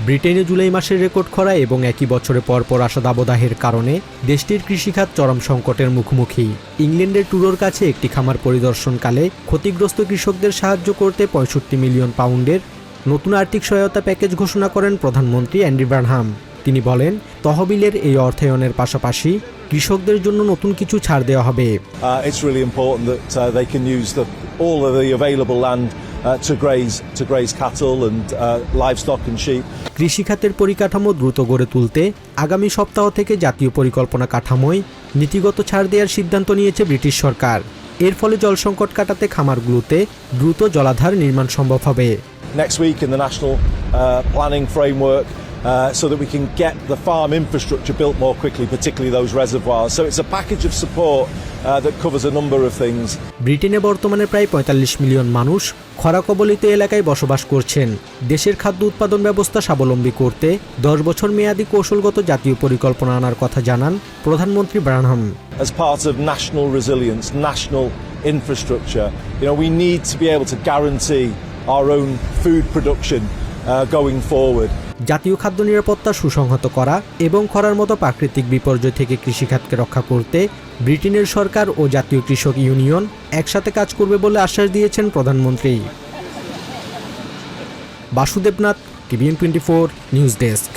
ব্রিটেনে জুলাই মাসের রেকর্ড খরা এবং একই বছরে পরপর আসা দাবদাহের কারণে দেশটির কৃষিখাত চরম সংকটের মুখোমুখি। ইংল্যান্ডের টুরোর কাছে একটি খামার পরিদর্শনকালে ক্ষতিগ্রস্ত কৃষকদের সাহায্য করতে ৬৫ মিলিয়ন পাউন্ডের নতুন আর্থিক সহায়তা প্যাকেজ ঘোষণা করেন প্রধানমন্ত্রী অ্যান্ডি বার্নহাম। তিনি বলেন, তহবিলের এই অর্থায়নের পাশাপাশি কৃষকদের জন্য নতুন কিছু ছাড় দেওয়া হবে। It's really important that they can use all of the available land to graze cattle and livestock and sheep. কৃষিখাতের পরিকাঠামো দ্রুত গড়ে তুলতে আগামী সপ্তাহ থেকে জাতীয় পরিকল্পনা কাঠামোয় নীতিগত ছাড় দেওয়ার সিদ্ধান্ত নিয়েছে ব্রিটিশ সরকার। এর ফলে জল সংকট কাটাতে খামারগুলোতে দ্রুত জলাধার নির্মাণ সম্ভব হবে। Next week in the national planning framework, so that we can get the farm infrastructure built more quickly, particularly those reservoirs. So it's a package of support that covers a number of things. ব্রিটেনে বর্তমানে প্রায় ৪৫ million মানুষ খরা কবলিত এলাকায় বসবাস করছেন। দেশের খাদ্য উৎপাদন ব্যবস্থা স্বাবলম্বী করতে ১০ বছর মেয়াদী কৌশলগত জাতীয় পরিকল্পনা আনার কথা জানান প্রধানমন্ত্রী Burnham. As part of national resilience, national infrastructure, we need to be able to guarantee our own food production going forward. জাতীয় খাদ্য নিরাপত্তা সুসংহত করা এবং খরার মতো প্রাকৃতিক বিপর্যয় থেকে কৃষিখাতকে রক্ষা করতে ব্রিটেনের সরকার ও জাতীয় কৃষক ইউনিয়ন একসাথে কাজ করবে বলে আশ্বাস দিয়েছেন প্রধানমন্ত্রী। Basudeb Nath, TVN24 news desk.